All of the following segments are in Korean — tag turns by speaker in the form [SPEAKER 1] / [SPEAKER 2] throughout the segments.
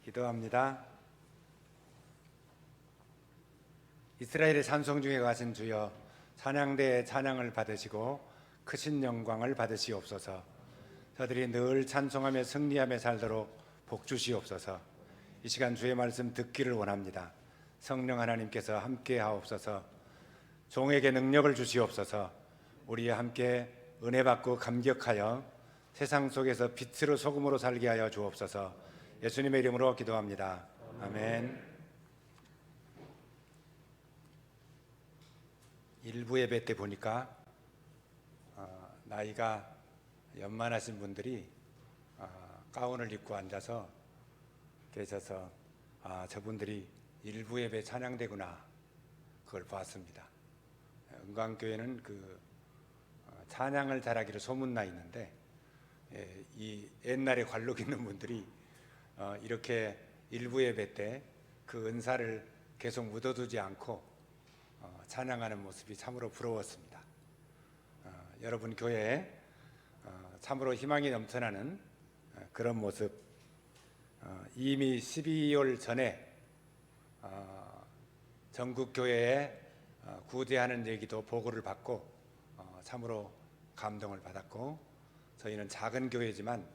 [SPEAKER 1] 기도합니다. 이스라엘의 찬송 중에 가신 주여, 찬양대의 찬양을 받으시고 크신 영광을 받으시옵소서. 저들이 늘 찬송하며 승리하며 살도록 복 주시옵소서. 이 시간 주의 말씀 듣기를 원합니다. 성령 하나님께서 함께 하옵소서. 종에게 능력을 주시옵소서. 우리와 함께 은혜 받고 감격하여 세상 속에서 빛으로 소금으로 살게 하여 주옵소서. 예수님의 이름으로 기도합니다. 아멘. 일부 예배 때 보니까 나이가 연만하신 분들이 가운을 입고 앉아서 계셔서 저분들이 일부 예배 찬양대구나, 그걸 봤습니다. 은광교회는 그 찬양을 잘하기로 소문나 있는데, 이 옛날에 관록 있는 분들이 이렇게 일부 예배 때 그 은사를 계속 묻어두지 않고 찬양하는 모습이 참으로 부러웠습니다. 여러분 교회에 참으로 희망이 넘쳐나는 그런 모습, 이미 12월 전에 전국 교회에 구제하는 얘기도 보고를 받고 참으로 감동을 받았고, 저희는 작은 교회지만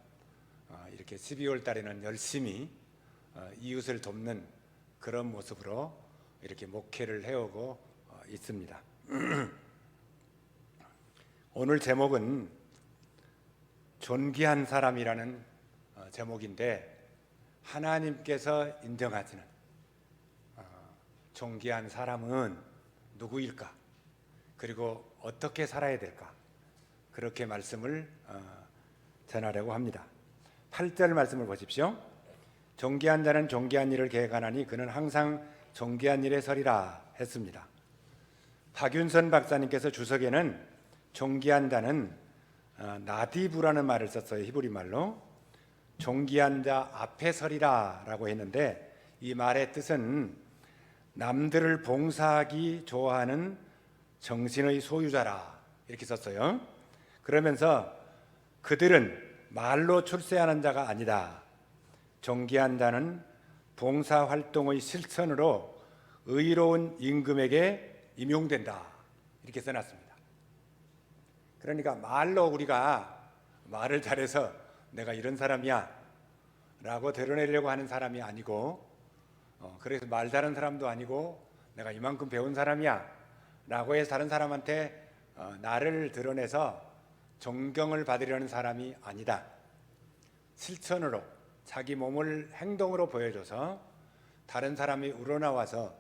[SPEAKER 1] 이렇게 12월 달에는 열심히 이웃을 돕는 그런 모습으로 이렇게 목회를 해오고 있습니다. 오늘 제목은 존귀한 사람이라는 제목인데, 하나님께서 인정하시는 존귀한 사람은 누구일까? 그리고 어떻게 살아야 될까? 그렇게 말씀을 전하려고 합니다. 8절 말씀을 보십시오. 존귀한 자는 존귀한 일을 계획하나니 그는 항상 존귀한 일에 서리라 했습니다. 박윤선 박사님께서 주석에는 존귀한 자는 나디부라는 말을 썼어요. 히브리 말로. 존귀한 자 앞에 서리라 라고 했는데, 이 말의 뜻은 남들을 봉사하기 좋아하는 정신의 소유자라, 이렇게 썼어요. 그러면서 그들은 말로 출세하는 자가 아니다. 존귀한 자는 봉사활동의 실천으로 의로운 임금에게 임용된다, 이렇게 써놨습니다. 그러니까 말로 우리가 말을 잘해서 내가 이런 사람이야 라고 드러내려고 하는 사람이 아니고, 그래서 말 잘하는 사람도 아니고 내가 이만큼 배운 사람이야 라고 해서 다른 사람한테 나를 드러내서 존경을 받으려는 사람이 아니다. 실천으로 자기 몸을 행동으로 보여줘서 다른 사람이 우러나와서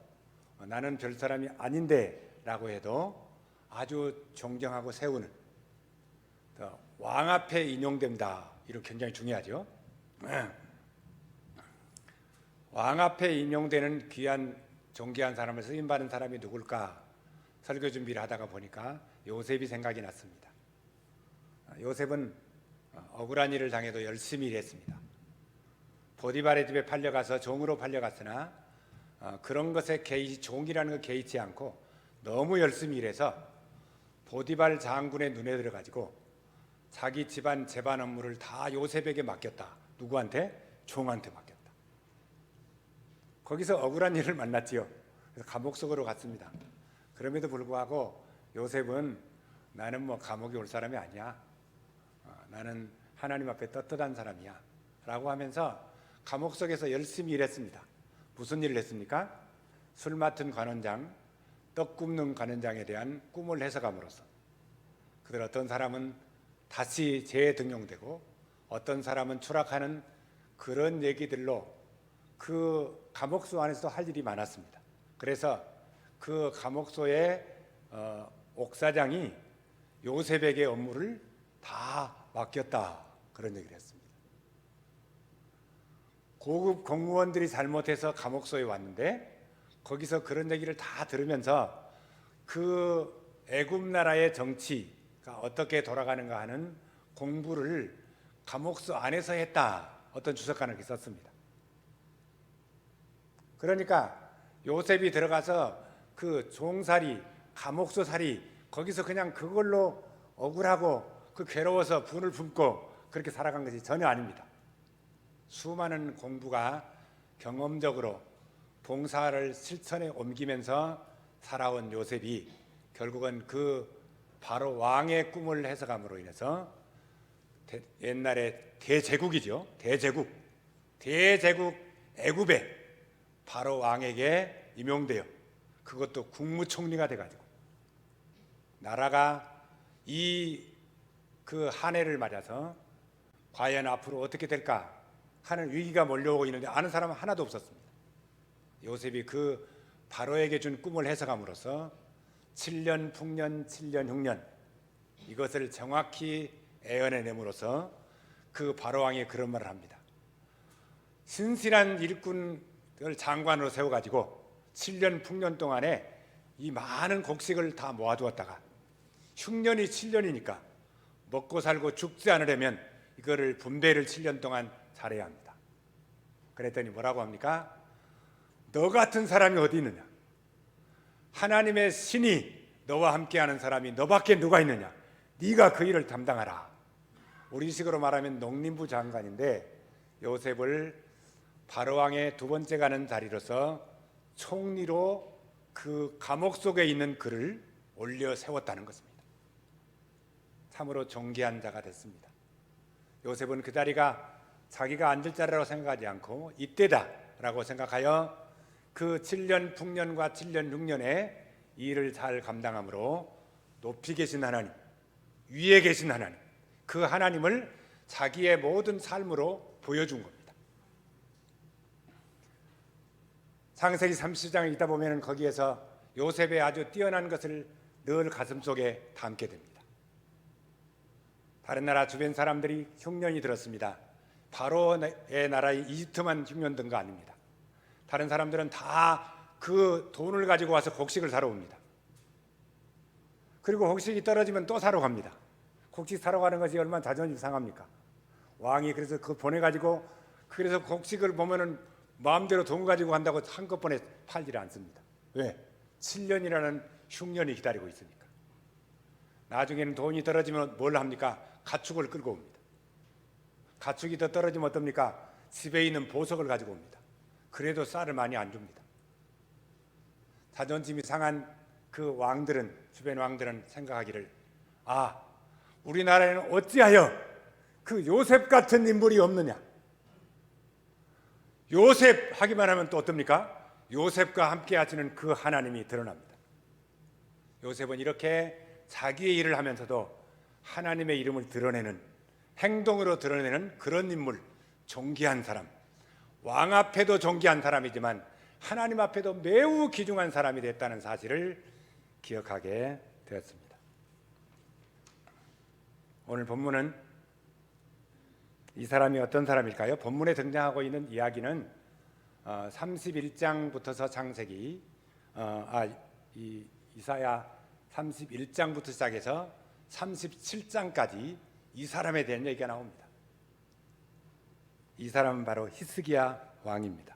[SPEAKER 1] 나는 별 사람이 아닌데 라고 해도 아주 존경하고 세우는, 왕 앞에 인용된다, 이렇게 굉장히 중요하죠. 왕 앞에 인용되는 귀한 존귀한 사람을 쓰임받은 사람이 누굴까 설교 준비를 하다가 보니까 요셉이 생각이 났습니다. 요셉은 억울한 일을 당해도 열심히 일했습니다. 보디발의 집에 팔려가서 종으로 팔려갔으나 그런 것에 종이라는 거 개의치 않고 너무 열심히 일해서 보디발 장군의 눈에 들어가지고 자기 집안 재반 업무를 다 요셉에게 맡겼다. 누구한테? 종한테 맡겼다. 거기서 억울한 일을 만났지요. 그래서 감옥 속으로 갔습니다. 그럼에도 불구하고 요셉은 나는 뭐 감옥에 올 사람이 아니야, 나는 하나님 앞에 떳떳한 사람이야 라고 하면서 감옥 속에서 열심히 일했습니다. 무슨 일을 했습니까? 술 맡은 관원장, 떡 굽는 관원장에 대한 꿈을 해석함으로써 그들 어떤 사람은 다시 재등용되고 어떤 사람은 추락하는 그런 얘기들로 그 감옥소 안에서도 할 일이 많았습니다. 그래서 그 감옥소의 옥사장이 요셉에게 업무를 다 맡겼다, 그런 얘기를 했습니다. 고급 공무원들이 잘못해서 감옥소에 왔는데 거기서 그런 얘기를 다 들으면서 그 애굽 나라의 정치가 어떻게 돌아가는가 하는 공부를 감옥소 안에서 했다, 어떤 주석가는 그렇게 썼습니다. 그러니까 요셉이 들어가서 그 종살이, 감옥소 살이, 거기서 그냥 그걸로 억울하고 그 괴로워서 분을 품고 그렇게 살아간 것이 전혀 아닙니다. 수많은 공부가 경험적으로 봉사를 실천에 옮기면서 살아온 요셉이 결국은 그 바로 왕의 꿈을 해석함으로 인해서 옛날에 대제국이죠. 대제국 애굽의 바로 왕에게 임용되어 그것도 국무총리가 돼가지고 나라가 그 한 해를 맞아서 과연 앞으로 어떻게 될까 하는 위기가 몰려오고 있는데 아는 사람은 하나도 없었습니다. 요셉이 그 바로에게 준 꿈을 해석함으로써 7년 풍년 7년 흉년 이것을 정확히 애언해냄으로써 그 바로왕이 그런 말을 합니다. 신실한 일꾼을 장관으로 세워가지고 7년 풍년 동안에 이 많은 곡식을 다 모아두었다가 흉년이 7년이니까 먹고 살고 죽지 않으려면 이거를 분배를 7년 동안 잘해야 합니다. 그랬더니 뭐라고 합니까? 너 같은 사람이 어디 있느냐? 하나님의 신이 너와 함께하는 사람이 너밖에 누가 있느냐? 네가 그 일을 담당하라. 우리식으로 말하면 농림부 장관인데 요셉을 바로왕의 두 번째 가는 자리로서 총리로 그 감옥 속에 있는 그를 올려 세웠다는 것입니다. 참으로 존귀한 자가 됐습니다. 요셉은 그 자리가 자기가 앉을 자리라고 생각하지 않고 이때다라고 생각하여 그 7년 풍년과 7년 6년의 일을 잘 감당함으로 높이 계신 하나님, 위에 계신 하나님, 그 하나님을 자기의 모든 삶으로 보여준 겁니다. 창세기 30장에 있다 보면 거기에서 요셉의 아주 뛰어난 것을 늘 가슴속에 담게 됩니다. 다른 나라 주변 사람들이 흉년이 들었습니다. 바로의 나라인 이집트만 흉년 든 거 아닙니다. 다른 사람들은 다 그 돈을 가지고 와서 곡식을 사러 옵니다. 그리고 곡식이 떨어지면 또 사러 갑니다. 곡식 사러 가는 것이 얼마나 자존심 상합니까? 왕이 그래서 그 보내가지고 그래서 곡식을 보면은 마음대로 돈 가지고 간다고 한꺼번에 팔지를 않습니다. 왜? 7년이라는 흉년이 기다리고 있으니까. 나중에는 돈이 떨어지면 뭘 합니까? 가축을 끌고 옵니다. 가축이 더 떨어지면 어떻습니까? 집에 있는 보석을 가지고 옵니다. 그래도 쌀을 많이 안 줍니다. 자존심이 상한 그 왕들은, 주변 왕들은 생각하기를, 우리나라에는 어찌하여 그 요셉 같은 인물이 없느냐? 요셉 하기만 하면 또 어떻습니까? 요셉과 함께 하시는 그 하나님이 드러납니다. 요셉은 이렇게 자기의 일을 하면서도 하나님의 이름을 드러내는, 행동으로 드러내는 그런 인물, 존귀한 사람, 왕 앞에도 존귀한 사람이지만 하나님 앞에도 매우 귀중한 사람이 됐다는 사실을 기억하게 되었습니다. 오늘 본문은 이 사람이 어떤 사람일까요? 본문에 등장하고 있는 이야기는 31장부터서 창세기, 이사야 31장부터 시작해서 37장까지 이 사람에 대한 얘기가 나옵니다. 이 사람은 바로 히스기야 왕입니다.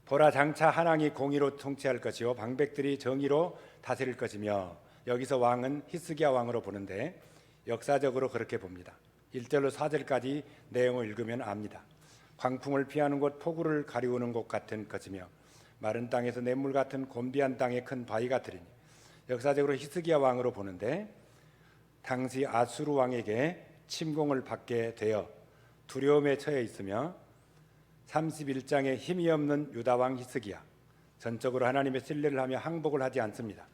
[SPEAKER 1] 보라, 장차 한왕이 공의로 통치할 것이요 방백들이 정의로 다스릴 것이며, 여기서 왕은 히스기야 왕으로 보는데 역사적으로 그렇게 봅니다. 1절로 4절까지 내용을 읽으면 압니다. 광풍을 피하는 곳, 폭우를 가리우는 곳 같은 것이며 마른 땅에서 냇물 같은 곤비한 땅에 큰 바위 같으리니, 역사적으로 히스기야 왕으로 보는데 당시 아수르 왕에게 침공을 받게 되어 두려움에 처해 있으며 31장에 힘이 없는 유다 왕 히스기야, 전적으로 하나님의 신뢰를 하며 항복을 하지 않습니다.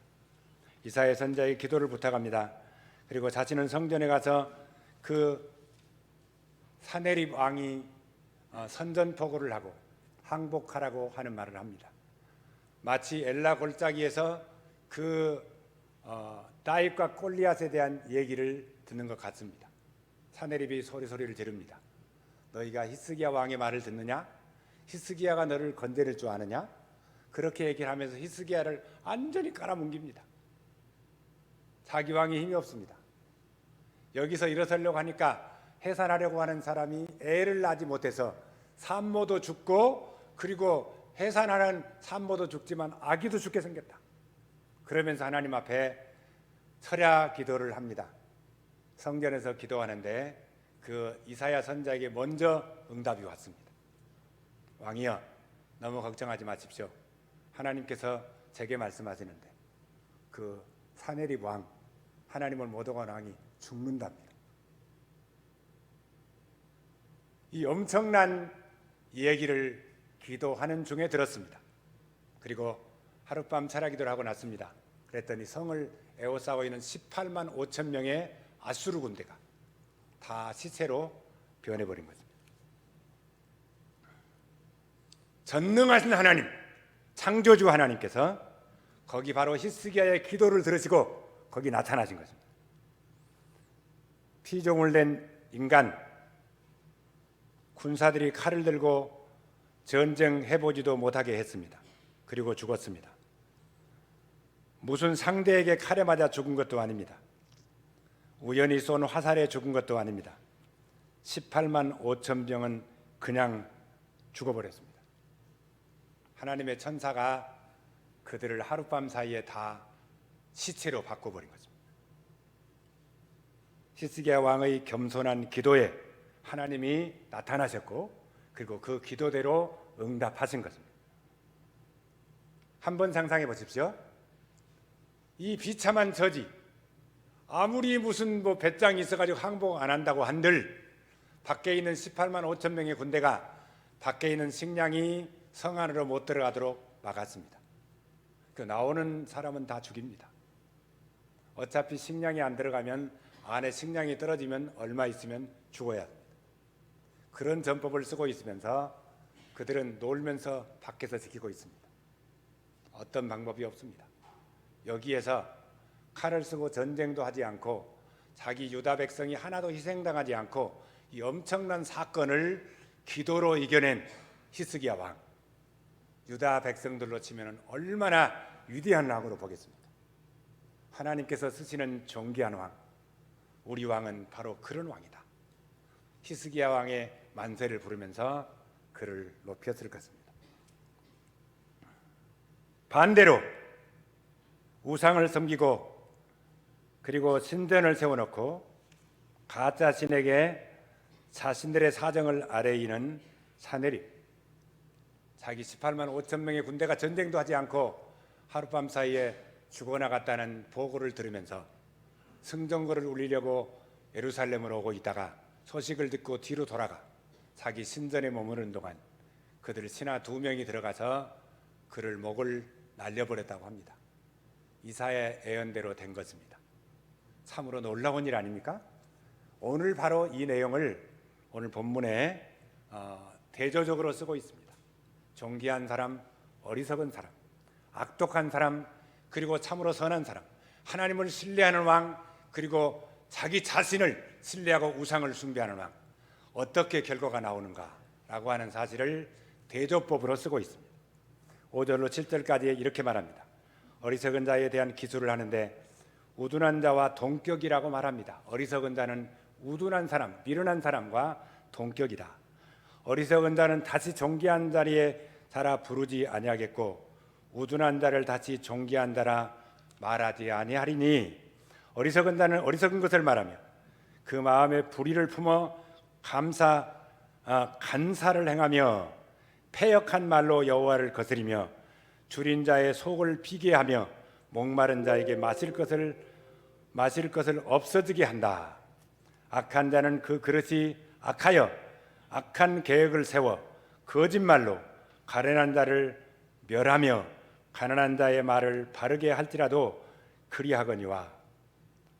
[SPEAKER 1] 이사야 선지자의 기도를 부탁합니다. 그리고 자신은 성전에 가서 그 사네립 왕이 선전포고를 하고 항복하라고 하는 말을 합니다. 마치 엘라 골짜기에서 그 다윗과 골리앗에 대한 얘기를 듣는 것 같습니다. 사네립이 소리를 지릅니다. 너희가 히스기야 왕의 말을 듣느냐? 히스기야가 너를 건드릴 줄 아느냐? 그렇게 얘기를 하면서 히스기야를 완전히 깔아뭉깁니다. 자기 왕이 힘이 없습니다. 여기서 일어서려고 하니까 해산하려고 하는 사람이 애를 낳지 못해서 산모도 죽고, 그리고 해산하는 산모도 죽지만 아기도 죽게 생겼다. 그러면서 하나님 앞에 철야 기도를 합니다. 성전에서 기도하는데 그 이사야 선지자에게 먼저 응답이 왔습니다. 왕이여 너무 걱정하지 마십시오. 하나님께서 제게 말씀하시는데 그 사내립 왕, 하나님을 못 오간 왕이 죽는답니다. 이 엄청난 얘기를 기도하는 중에 들었습니다. 그리고 하룻밤 철야기도를 하고 났습니다. 그랬더니 성을 에워싸고 있는 18만 5천 명의 아수르 군대가 다 시체로 변해버린 것입니다. 전능하신 하나님, 창조주 하나님께서 거기 바로 히스기야의 기도를 들으시고 거기 나타나신 것입니다. 피조물 된 인간, 군사들이 칼을 들고 전쟁해보지도 못하게 했습니다. 그리고 죽었습니다. 무슨 상대에게 칼에 맞아 죽은 것도 아닙니다. 우연히 쏜 화살에 죽은 것도 아닙니다. 18만 5천 명은 그냥 죽어버렸습니다. 하나님의 천사가 그들을 하룻밤 사이에 다 시체로 바꿔버린 것입니다. 히스기야 왕의 겸손한 기도에 하나님이 나타나셨고 그리고 그 기도대로 응답하신 것입니다. 한번 상상해 보십시오. 이 비참한 저지, 아무리 무슨 배짱이 있어가지고 항복 안 한다고 한들 밖에 있는 18만 5천 명의 군대가 밖에 있는 식량이 성 안으로 못 들어가도록 막았습니다. 그 나오는 사람은 다 죽입니다. 어차피 식량이 안 들어가면 안에 식량이 떨어지면 얼마 있으면 죽어야 합니다. 그런 전법을 쓰고 있으면서 그들은 놀면서 밖에서 지키고 있습니다. 어떤 방법이 없습니다. 여기에서 칼을 쓰고 전쟁도 하지 않고 자기 유다 백성이 하나도 희생당하지 않고 이 엄청난 사건을 기도로 이겨낸 히스기야 왕, 유다 백성들로 치면 얼마나 위대한 왕으로 보겠습니까? 하나님께서 쓰시는 존귀한 왕, 우리 왕은 바로 그런 왕이다. 히스기야 왕의 만세를 부르면서 그를 높였을 것입니다. 반대로 우상을 섬기고 그리고 신전을 세워놓고 가짜 신에게 자신들의 사정을 아뢰이는 사내립, 자기 18만 5천 명의 군대가 전쟁도 하지 않고 하룻밤 사이에 죽어나갔다는 보고를 들으면서 승전거를 울리려고 예루살렘으로 오고 있다가 소식을 듣고 뒤로 돌아가 자기 신전에 머무르는 동안 그들 신하 2명이 들어가서 그를 목을 날려버렸다고 합니다. 이사야의 예언대로 된 것입니다. 참으로 놀라운 일 아닙니까? 오늘 바로 이 내용을 오늘 본문에 대조적으로 쓰고 있습니다. 존귀한 사람, 어리석은 사람, 악독한 사람, 그리고 참으로 선한 사람, 하나님을 신뢰하는 왕, 그리고 자기 자신을 신뢰하고 우상을 숭배하는 왕, 어떻게 결과가 나오는가라고 하는 사실을 대조법으로 쓰고 있습니다. 5절로 7절까지 이렇게 말합니다. 어리석은 자에 대한 기술을 하는데 우둔한 자와 동격이라고 말합니다. 어리석은 자는 우둔한 사람, 미련한 사람과 동격이다. 어리석은 자는 다시 존귀한 자리에 자라 부르지 아니하겠고 우둔한 자를 다시 존귀한 자라 말하지 아니하리니, 어리석은 자는 어리석은 것을 말하며 그 마음에 불의를 품어 간사를 행하며 패역한 말로 여호와를 거스리며 줄인 자의 속을 비게 하며 목마른 자에게 마실 것을 없어지게 한다. 악한 자는 그 그릇이 악하여 악한 계획을 세워 거짓말로 가련한 자를 멸하며 가난한 자의 말을 바르게 할지라도 그리하거니와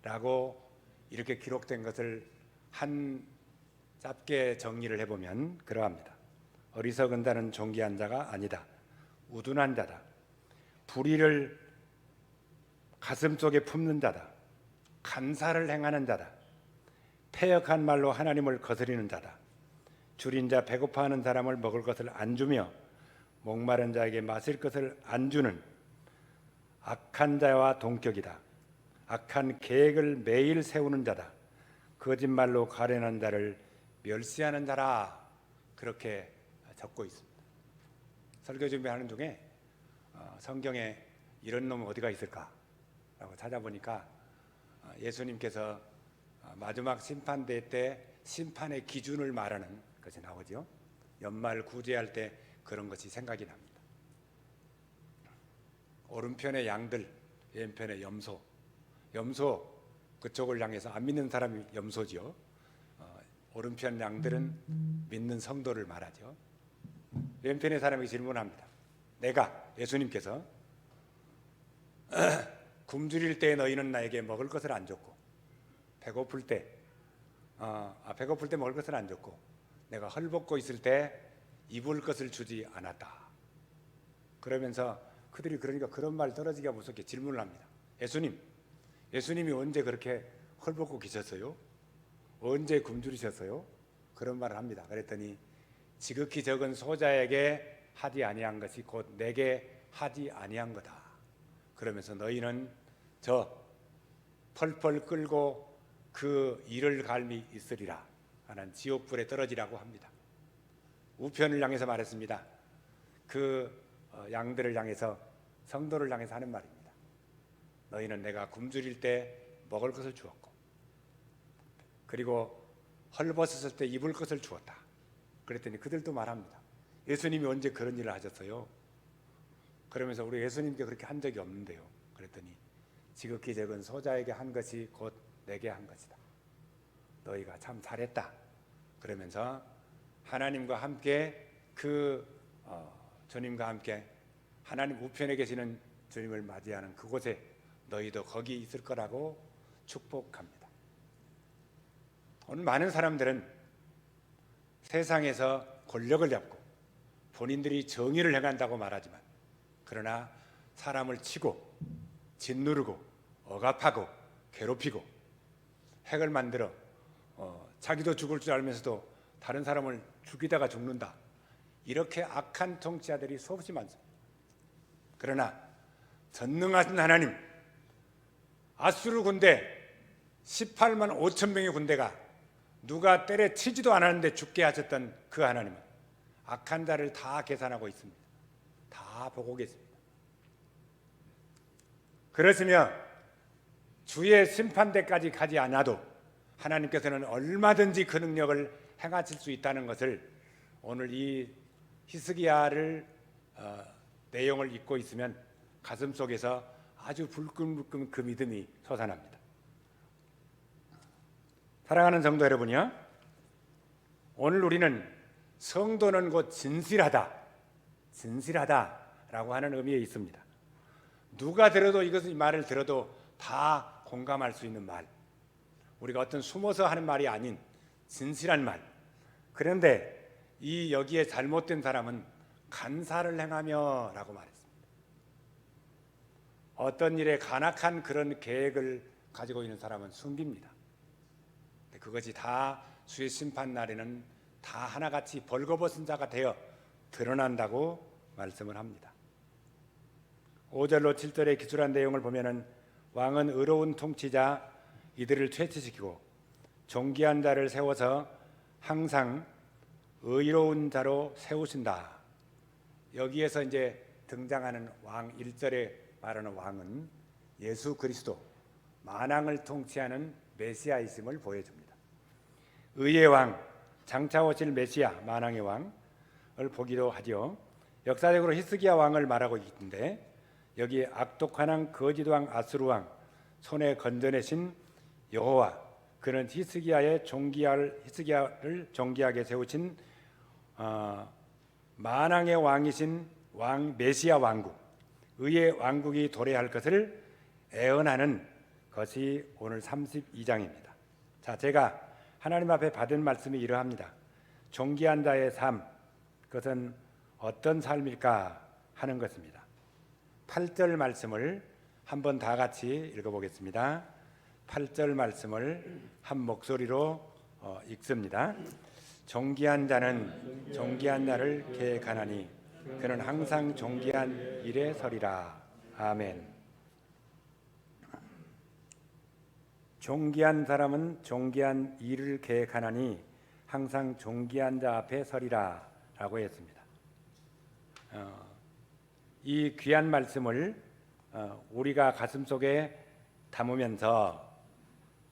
[SPEAKER 1] 라고 이렇게 기록된 것을 한 짧게 정리를 해보면 그러합니다. 어리석은 자는 존귀한 자가 아니다. 우둔한 자다. 불의를 가슴속에 품는 자다. 간사를 행하는 자다. 패역한 말로 하나님을 거스리는 자다. 줄인 자 배고파하는 사람을 먹을 것을 안 주며 목마른 자에게 마실 것을 안 주는 악한 자와 동격이다. 악한 계획을 매일 세우는 자다. 거짓말로 가련한 자를 멸시하는 자라. 그렇게 적고 있습니다. 설교 준비하는 중에 성경에 이런 놈 어디가 있을까라고 찾아보니까 예수님께서 마지막 심판대 때 심판의 기준을 말하는 것이 나오죠. 연말 구제할 때 그런 것이 생각이 납니다. 오른편의 양들, 왼편의 염소. 염소 그쪽을 향해서 안 믿는 사람이 염소죠. 오른편 양들은 믿는 성도를 말하죠. 왼편의 사람에게 질문합니다. 내가 예수님께서 굶주릴 때 너희는 나에게 먹을 것을 안 줬고 배고플 때 먹을 것을 안 줬고 내가 헐벗고 있을 때 입을 것을 주지 않았다. 그러면서 그들이 그러니까 그런 말 떨어지기가 무섭게 질문을 합니다. 예수님이 언제 그렇게 헐벗고 계셨어요? 언제 굶주리셨어요? 그런 말을 합니다. 그랬더니 지극히 적은 소자에게 하지 아니한 것이 곧 내게 하지 아니한 거다. 그러면서 너희는 저 펄펄 끓고 그 이를 갈미 있으리라 하는 지옥불에 떨어지라고 합니다. 우편을 향해서 말했습니다. 그 양들을 향해서 성도를 향해서 하는 말입니다. 너희는 내가 굶주릴 때 먹을 것을 주었고 그리고 헐벗었을 때 입을 것을 주었다. 그랬더니 그들도 말합니다. 예수님이 언제 그런 일을 하셨어요? 그러면서 우리 예수님께 그렇게 한 적이 없는데요. 그랬더니 지극히 적은 소자에게 한 것이 곧 내게 한 것이다. 너희가 참 잘했다. 그러면서 하나님과 함께 주님과 함께 하나님 우편에 계시는 주님을 맞이하는 그곳에 너희도 거기 있을 거라고 축복합니다. 오늘 많은 사람들은 세상에서 권력을 잡고 본인들이 정의를 행한다고 말하지만 그러나 사람을 치고 짓누르고 억압하고 괴롭히고 핵을 만들어 자기도 죽을 줄 알면서도 다른 사람을 죽이다가 죽는다. 이렇게 악한 통치자들이 수없이 많습니다. 그러나 전능하신 하나님, 아수르 군대 18만 5천 명의 군대가 누가 때려치지도 않았는데 죽게 하셨던 그 하나님은 악한 자를 다 계산하고 있습니다. 다 보고 계십니다. 그러시며 주의 심판대까지 가지 않아도 하나님께서는 얼마든지 그 능력을 행하실 수 있다는 것을 오늘 이 히스기야를 내용을 읽고 있으면 가슴속에서 아주 불끈불끈 그 믿음이 솟아납니다. 사랑하는 성도 여러분이요, 오늘 우리는 성도는 곧 진실하다라고 하는 의미에 있습니다. 누가 들어도 이 말을 들어도 다 공감할 수 있는 말, 우리가 어떤 숨어서 하는 말이 아닌 진실한 말. 그런데 여기에 잘못된 사람은 간사를 행하며 라고 말했습니다. 어떤 일에 간악한 그런 계획을 가지고 있는 사람은 숨깁니다. 그것이 다 주의 심판 날에는 다 하나같이 벌거벗은 자가 되어 드러난다고 말씀을 합니다. 5절로 7절의 기술한 내용을 보면은 왕은 의로운 통치자 이들을 퇴치시키고 존귀한 자를 세워서 항상 의로운 자로 세우신다. 여기에서 이제 등장하는 왕 1절에 말하는 왕은 예수 그리스도 만왕을 통치하는 메시아이심을 보여줍니다. 의의 왕, 장차 오실 메시아 만왕의 왕을 보기도 하죠. 역사적으로 히스기야 왕을 말하고 있는데 여기에 악독한 왕 거짓 왕 아수르 왕 손에 건져내신 여호와, 그는 히스기야를 존귀하게 세우신 만왕의 왕이신 왕 메시아 왕국, 의의 왕국이 도래할 것을 애언하는 것이 오늘 32장입니다. 자, 제가 하나님 앞에 받은 말씀이 이러합니다. 존귀한 자의 삶, 그것은 어떤 삶일까 하는 것입니다. 8절 말씀을 한번 다 같이 읽어보겠습니다. 8절 말씀을 한 목소리로 읽습니다. 존귀한 자는 존귀한 날을 계획하나니 그는 항상 존귀한 일에 서리라. 아멘. 존귀한 사람은 존귀한 일을 계획하나니 항상 존귀한 자 앞에 서리라 라고 했습니다. 이 귀한 말씀을 우리가 가슴속에 담으면서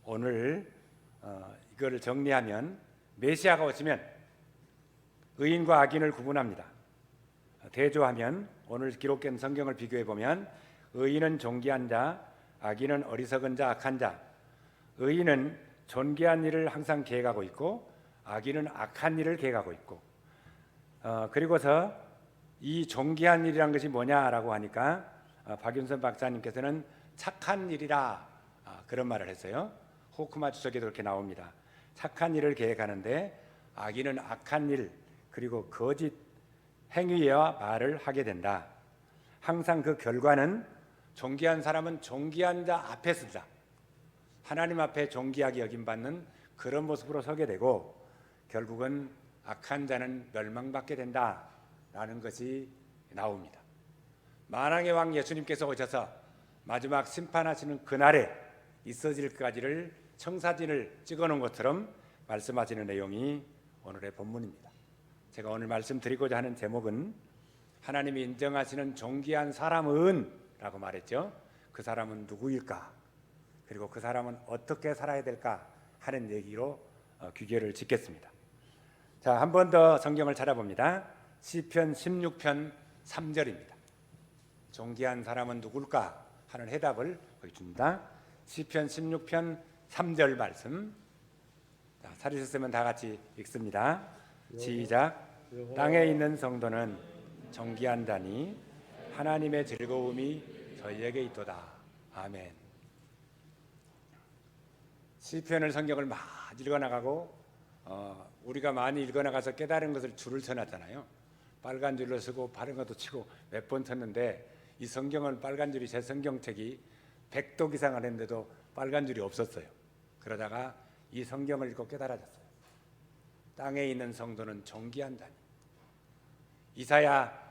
[SPEAKER 1] 오늘 이거를 정리하면 메시아가 오시면 의인과 악인을 구분합니다. 대조하면 오늘 기록된 성경을 비교해 보면 의인은 존귀한 자, 악인은 어리석은 자, 악한 자. 의인은 존귀한 일을 항상 계획하고 있고 악인은 악한 일을 계획하고 있고 그리고서 이 존귀한 일이란 것이 뭐냐라고 하니까 박윤선 박사님께서는 착한 일이라 그런 말을 했어요. 호크마 주석에도 그렇게 나옵니다. 착한 일을 계획하는데 악인은 악한 일 그리고 거짓 행위와 말을 하게 된다. 항상 그 결과는 존귀한 사람은 존귀한 자 앞에 서자 하나님 앞에 존귀하게 여김받는 그런 모습으로 서게 되고 결국은 악한 자는 멸망받게 된다라는 것이 나옵니다. 만왕의 왕 예수님께서 오셔서 마지막 심판하시는 그날에 있어질까지를 청사진을 찍어놓은 것처럼 말씀하시는 내용이 오늘의 본문입니다. 제가 오늘 말씀드리고자 하는 제목은 하나님이 인정하시는 존귀한 사람은 라고 말했죠. 그 사람은 누구일까? 그리고 그 사람은 어떻게 살아야 될까 하는 얘기로 귀결을 짓겠습니다. 자, 한 번 더 성경을 찾아봅니다. 시편 16편 3절입니다. 존귀한 사람은 누굴까 하는 해답을 보여줍니다. 시편 16편 3절 말씀. 자, 찾으셨으면 다 같이 읽습니다. 시작. 땅에 있는 성도는 존귀한 자니 하나님의 즐거움이 저희에게 있도다. 아멘. 시편을 성경을 많이 읽어나가고 우리가 많이 읽어나가서 깨달은 것을 줄을 쳐놨잖아요. 빨간 줄로 쓰고 바른 것도 치고 몇 번 쳤는데 이 성경은 빨간 줄이 제 성경책이 100독 이상을 했는데도 빨간 줄이 없었어요. 그러다가 이 성경을 읽고 깨달아졌어요. 땅에 있는 성도는 존귀한 자니. 이사야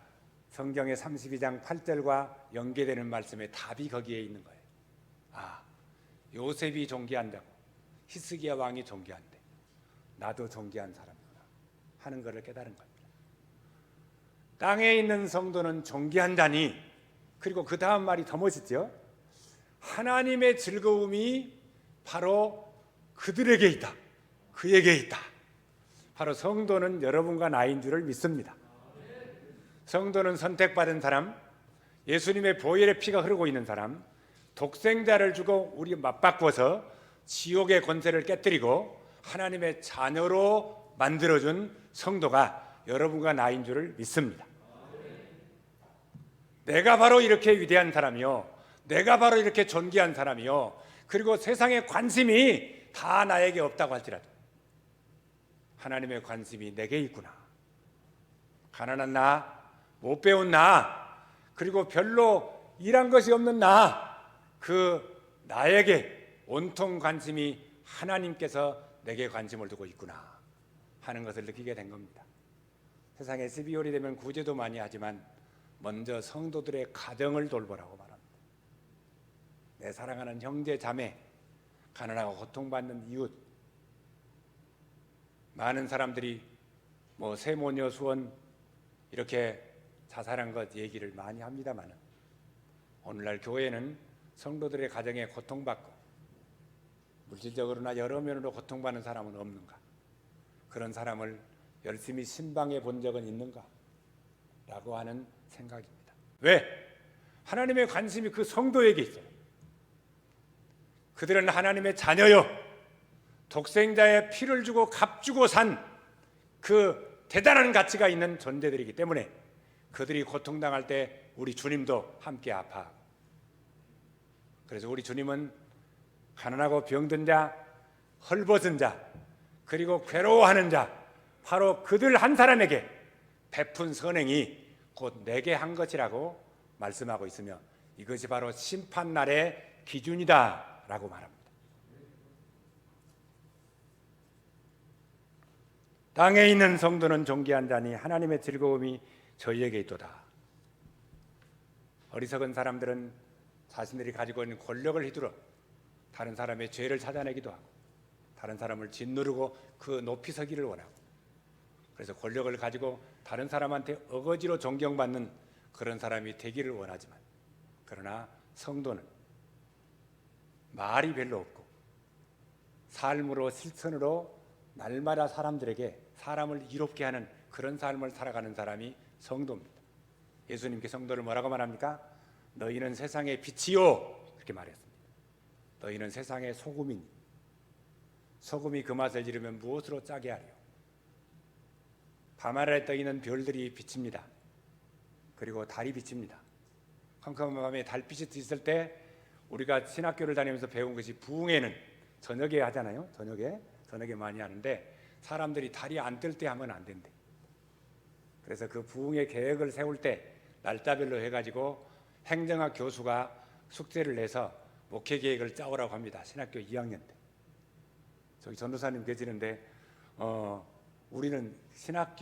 [SPEAKER 1] 성경의 32장 8절과 연계되는 말씀의 답이 거기에 있는 거예요. 요셉이 존귀한다고 히스기야 왕이 존귀한데 나도 존귀한 사람이구나 하는 것을 깨달은 겁니다. 땅에 있는 성도는 존귀한 자니 그리고 그 다음 말이 더 멋있죠. 하나님의 즐거움이 바로 그들에게 있다. 그에게 있다. 바로 성도는 여러분과 나인 줄을 믿습니다. 성도는 선택받은 사람, 예수님의 보혈의 피가 흐르고 있는 사람, 독생자를 주고 우리 맞바꿔서 지옥의 권세를 깨뜨리고 하나님의 자녀로 만들어준 성도가 여러분과 나인 줄을 믿습니다. 내가 바로 이렇게 위대한 사람이요, 내가 바로 이렇게 존귀한 사람이요, 그리고 세상의 관심이 다 나에게 없다고 할지라도 하나님의 관심이 내게 있구나. 가난한 나, 못 배운 나, 그리고 별로 일한 것이 없는 나, 그 나에게 온통 관심이 하나님께서 내게 관심을 두고 있구나 하는 것을 느끼게 된 겁니다. 세상에 12월이 되면 구제도 많이 하지만 먼저 성도들의 가정을 돌보라고 말합니다. 내 사랑하는 형제 자매, 가난하고 고통받는 이웃, 많은 사람들이 세모녀 수원 이렇게 자살한 것 얘기를 많이 합니다만 오늘날 교회는 성도들의 가정에 고통받고 물질적으로나 여러 면으로 고통받는 사람은 없는가? 그런 사람을 열심히 신방해 본 적은 있는가? 라고 하는 생각입니다. 왜? 하나님의 관심이 그 성도에게 있어요. 그들은 하나님의 자녀요, 독생자의 피를 주고 값 주고 산 그 대단한 가치가 있는 존재들이기 때문에 그들이 고통당할 때 우리 주님도 함께 아파하고, 그래서 우리 주님은 가난하고 병든 자, 헐벗은 자, 그리고 괴로워하는 자, 바로 그들 한 사람에게 베푼 선행이 곧 내게 한 것이라고 말씀하고 있으며 이것이 바로 심판날의 기준이다 라고 말합니다. 땅에 있는 성도는 존귀한 자니 하나님의 즐거움이 저희에게 있도다. 어리석은 사람들은 자신들이 가지고 있는 권력을 휘두르 다른 사람의 죄를 찾아내기도 하고 다른 사람을 짓누르고 그 높이 서기를 원하고, 그래서 권력을 가지고 다른 사람한테 어거지로 존경받는 그런 사람이 되기를 원하지만, 그러나 성도는 말이 별로 없고 삶으로 실천으로 날마다 사람들에게 사람을 이롭게 하는 그런 삶을 살아가는 사람이 성도입니다. 예수님께 성도를 뭐라고 말합니까? 너희는 세상의 빛이요, 그렇게 말했습니다. 너희는 세상의 소금이니 소금이 그 맛을 잃으면 무엇으로 짜게 하려. 밤하늘에 떠 있는 별들이 비칩니다. 그리고 달이 비칩니다. 컴컴한 밤에 달빛이 있을 때 우리가 신학교를 다니면서 배운 것이 부흥회는 저녁에 하잖아요. 저녁에 많이 하는데 사람들이 달이 안 뜰 때 하면 안 된대. 그래서 그 부흥회 계획을 세울 때 날짜별로 해가지고 행정학 교수가 숙제를 내서 목회 계획을 짜오라고 합니다. 신학교 2학년 때. 저기 전도사님 계시는데 우리는 신학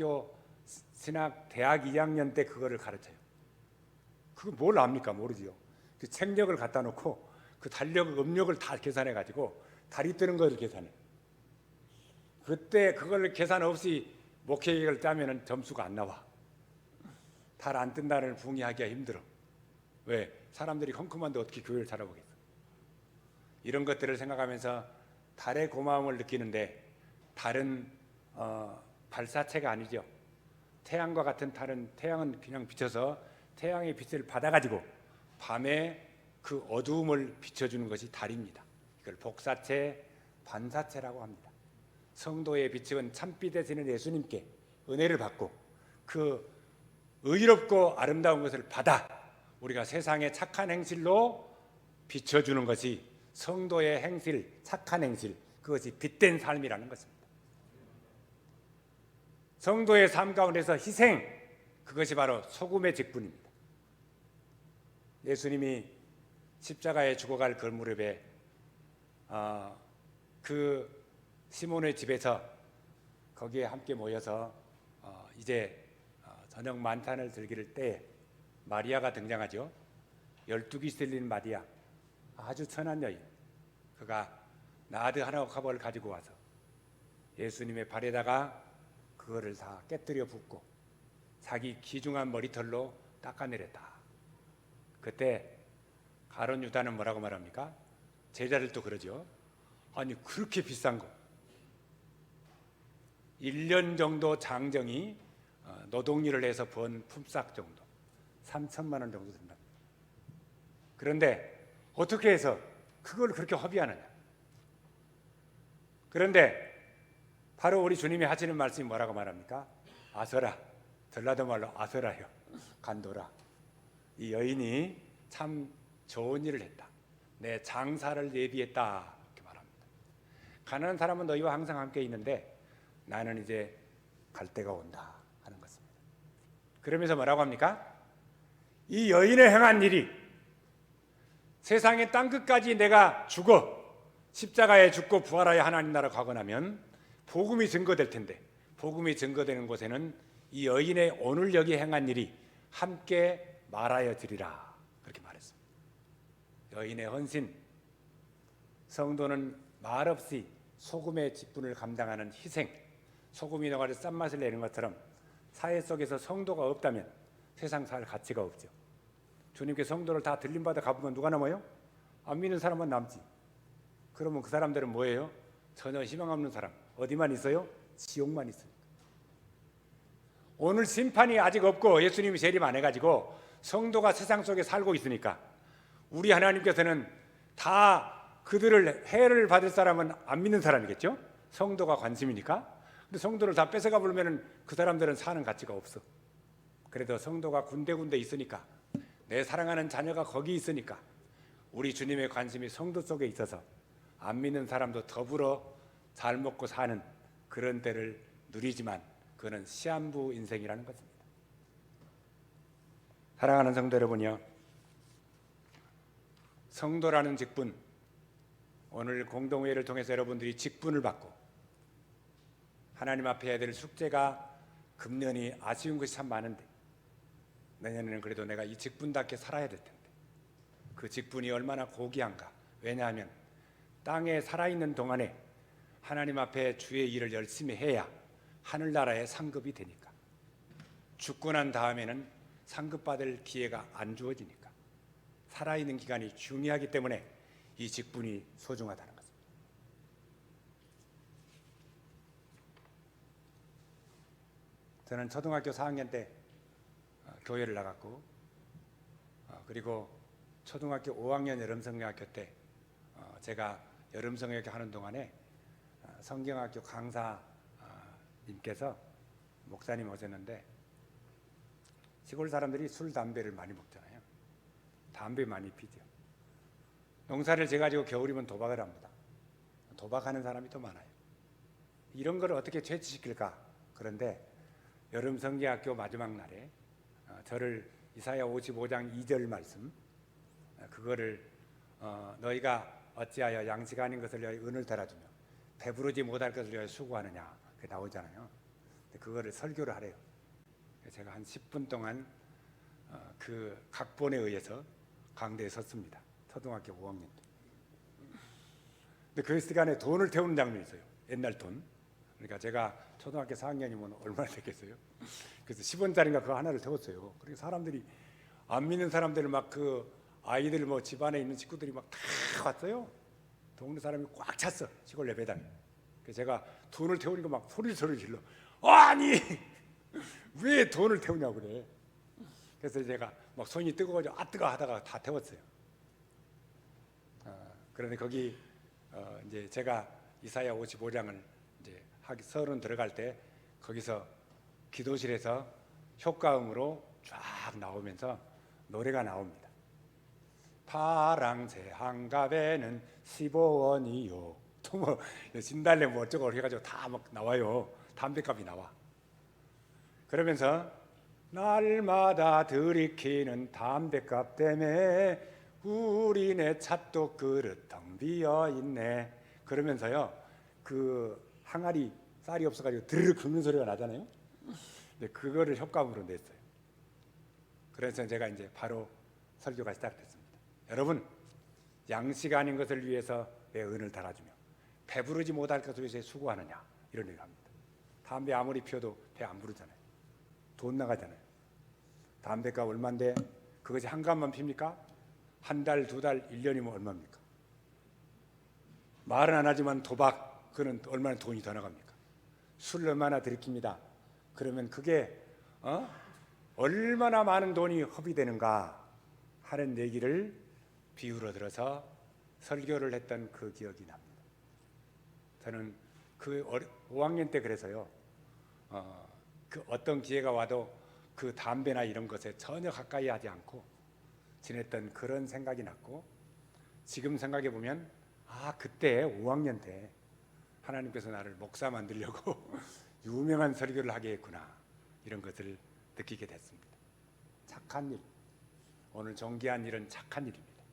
[SPEAKER 1] 대학 2학년 때 그거를 가르쳐요. 그거 뭘 압니까? 모르지요. 그 책력을 갖다 놓고 그 달력, 음력을 다 계산해 가지고 달이 뜨는 것을 계산해. 그때 그걸 계산 없이 목회 계획을 짜면은 점수가 안 나와. 달 안 뜬다는 부흥하기가 힘들어. 왜? 사람들이 컴컴한데 어떻게 교회를 찾아보겠어? 이런 것들을 생각하면서 달의 고마움을 느끼는데, 달은 발사체가 아니죠. 태양과 같은 달은 태양은 그냥 비춰서 태양의 빛을 받아가지고 밤에 그 어두움을 비춰주는 것이 달입니다. 이걸 복사체, 반사체라고 합니다. 성도의 빛은 참빛 되시는 예수님께 은혜를 받고 그 의롭고 아름다운 것을 받아 우리가 세상의 착한 행실로 비춰주는 것이 성도의 행실, 착한 행실, 그것이 빛된 삶이라는 것입니다. 성도의 삶 가운데서 희생, 그것이 바로 소금의 직분입니다. 예수님이 십자가에 죽어갈 그 무렵에 그 시몬의 집에서 거기에 함께 모여서 이제 저녁 만찬을 즐길 때 마리아가 등장하죠. 12기 실린 마리아, 아주 천한 여인. 그가 나드 하나 컵을 가지고 와서 예수님의 발에다가 그거를 다 깨뜨려 붓고 자기 귀중한 머리털로 닦아내렸다. 그때 가룟 유다는 뭐라고 말합니까? 제자들도 그러죠. 아니 그렇게 비싼 거 1년 정도 장정이 노동일을 해서 번 품삯 정도 3천만 원 정도 된다. 그런데 어떻게 해서 그걸 그렇게 허비하느냐? 그런데 바로 우리 주님이 하시는 말씀이 뭐라고 말합니까? 아서라, 전라도 말로 아서라요, 간도라. 이 여인이 참 좋은 일을 했다. 내 장사를 예비했다, 이렇게 말합니다. 가난한 사람은 너희와 항상 함께 있는데 나는 이제 갈 때가 온다 하는 것입니다. 그러면서 뭐라고 합니까? 이 여인의 행한 일이 세상의 땅끝까지 내가 죽어 십자가에 죽고 부활하여 하나님 나라 가고 나면 복음이 증거될 텐데, 복음이 증거되는 곳에는 이 여인의 오늘 여기 행한 일이 함께 말하여 드리라, 그렇게 말했습니다. 여인의 헌신, 성도는 말없이 소금의 직분을 감당하는 희생, 소금이 녹아서 짠맛을 내는 것처럼 사회 속에서 성도가 없다면 세상 살 가치가 없죠. 주님께 성도를 다 들림받아 가보면 누가 남아요? 안 믿는 사람만 남지. 그러면 그 사람들은 뭐예요? 전혀 희망 없는 사람. 어디만 있어요? 지옥만 있으니까. 오늘 심판이 아직 없고 예수님이 재림 안 해가지고 성도가 세상 속에 살고 있으니까 우리 하나님께서는 다 그들을 해를 받을 사람은 안 믿는 사람이겠죠? 성도가 관심이니까. 근데 성도를 다 뺏어가 버리면 그 사람들은 사는 가치가 없어. 그래도 성도가 군데군데 있으니까, 내 사랑하는 자녀가 거기 있으니까 우리 주님의 관심이 성도 속에 있어서 안 믿는 사람도 더불어 잘 먹고 사는 그런 때를 누리지만 그거는 시한부 인생이라는 것입니다. 사랑하는 성도 여러분이요, 성도라는 직분, 오늘 공동회의를 통해서 여러분들이 직분을 받고 하나님 앞에 해야 될 숙제가 금년이 아쉬운 것이 참 많은데 내년에는 그래도 내가 이 직분답게 살아야 될 텐데, 그 직분이 얼마나 고귀한가. 왜냐하면 땅에 살아있는 동안에 하나님 앞에 주의 일을 열심히 해야 하늘나라에 상급이 되니까. 죽고 난 다음에는 상급받을 기회가 안 주어지니까 살아있는 기간이 중요하기 때문에 이 직분이 소중하다는 것입니다. 저는 초등학교 4학년 때 교회를 나갔고, 그리고 초등학교 5학년 여름성경학교 때 제가 여름성경학교 하는 동안에 성경학교 강사님께서 목사님 오셨는데, 시골 사람들이 술 담배를 많이 먹잖아요. 담배 많이 피죠. 농사를 지어가지고 겨울이면 도박을 합니다. 도박하는 사람이 더 많아요. 이런 걸 어떻게 퇴치시킬까? 그런데 여름 성경학교 마지막 날에 저를 이사야 55장 2절 말씀, 그거를 너희가 어찌하여 양식 아닌 것을 위하여 은을 달아주며 배부르지 못할 것을 위하여 수고하느냐, 그게 나오잖아요. 그거를 설교를 하래요. 제가 한 10분 동안 그 각본에 의해서 강대에 섰습니다. 초등학교 5학년 때. 근데 그 시간에 돈을 태우는 장면이 있어요. 옛날 돈. 그러니까 제가 초등학교 4학년이면 얼마나 됐겠어요? 그래서 10원짜리인가 그거 하나를 태웠어요. 그리고 사람들이, 안 믿는 사람들, 막 그 아이들, 뭐 집안에 있는 식구들이 막 다 왔어요. 동네 사람이 꽉 찼어, 시골 예배당에. 그래서 제가 돈을 태우니까 막 소리를 질러. 아니 왜 돈을 태우냐고 그래. 그래서 제가 막 손이 뜨거워져, 아 뜨거 하다가 다 태웠어요. 그런데 거기 이제 제가 이사야 55장을 이제 서론 들어갈 때 거기서 기도실에서 효과음으로 쫙 나오면서 노래가 나옵니다. 파랑새 한갑에는 15원이요. 또 뭐 진달래 뭐 어쩌고 해가지고 다 막 나와요. 담배값이 나와. 그러면서 날마다 들이키는 담배값 때문에 우리네 찻도 그릇 텅 비어 있네. 그러면서요, 그 항아리 쌀이 없어가지고 드르륵 긁는 소리가 나잖아요. 근데 그거를 효과음으로 냈어요. 그래서 제가 이제 바로 설교가 시작됐습니다. 여러분, 양식 아닌 것을 위해서 왜 은을 달아주며 배부르지 못할 것을 위해서 수고하느냐, 이런 얘기를 합니다. 담배 아무리 피워도 배 안 부르잖아요. 돈 나가잖아요. 담배값 얼마인데 그것이 한 갑만 핍니까? 한 달, 두 달, 1년이면 얼마입니까? 말은 안 하지만 도박, 그는 얼마나 돈이 더 나갑니까? 술 얼마나 들이킵니다. 그러면 그게 얼마나 많은 돈이 허비되는가 하는 얘기를 비유로 들어서 설교를 했던 그 기억이 납니다. 저는 그 5학년 때 그래서요, 그 어떤 기회가 와도 그 담배나 이런 것에 전혀 가까이 하지 않고 지냈던 그런 생각이 났고, 지금 생각해 보면 그때 5학년 때 하나님께서 나를 목사 만들려고 유명한 설교를 하게 했구나, 이런 것을 느끼게 됐습니다. 착한 일, 오늘 존귀한 일은 착한 일입니다.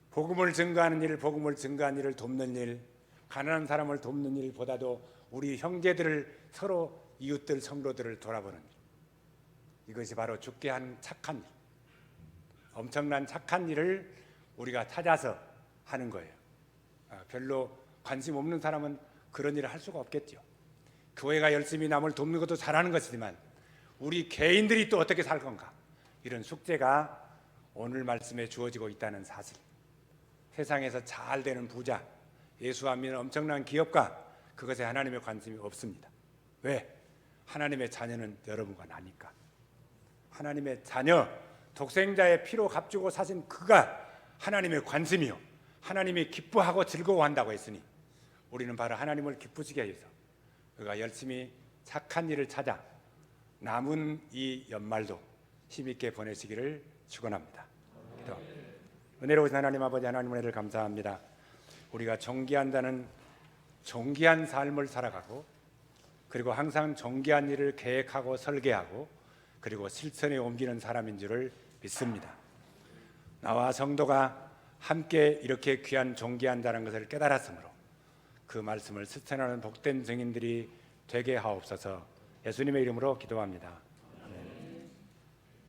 [SPEAKER 1] 복음을 증거하는 일, 복음을 증거하는 일을 돕는 일, 가난한 사람을 돕는 일보다도 우리 형제들을, 서로 이웃들, 성도들을 돌아보는 일, 이것이 바로 주께 한 착한 일, 엄청난 착한 일을 우리가 찾아서 하는 거예요. 별로 관심 없는 사람은 그런 일을 할 수가 없겠죠. 교회가 열심히 남을 돕는 것도 잘하는 것이지만 우리 개인들이 또 어떻게 살 건가, 이런 숙제가 오늘 말씀에 주어지고 있다는 사실. 세상에서 잘 되는 부자, 예수 안 믿는 엄청난 기업가, 그것에 하나님의 관심이 없습니다. 왜? 하나님의 자녀는 여러분과 나니까. 하나님의 자녀, 독생자의 피로 값주고 사신 그가 하나님의 관심이요, 하나님이 기뻐하고 즐거워한다고 했으니 우리는 바로 하나님을 기쁘시게 위해서 그가 열심히 착한 일을 찾아 남은 이 연말도 힘있게 보내시기를 축원합니다. 은혜로우신 하나님 아버지, 하나님 은혜를 감사합니다. 우리가 존귀한 자는 존귀한 삶을 살아가고, 그리고 항상 존귀한 일을 계획하고 설계하고, 그리고 실천에 옮기는 사람인 줄을 믿습니다. 나와 성도가 함께 이렇게 귀한 존귀한 자라는 것을 깨달았으므로 그 말씀을 실천하는 복된 증인들이 되게 하옵소서. 예수님의 이름으로 기도합니다.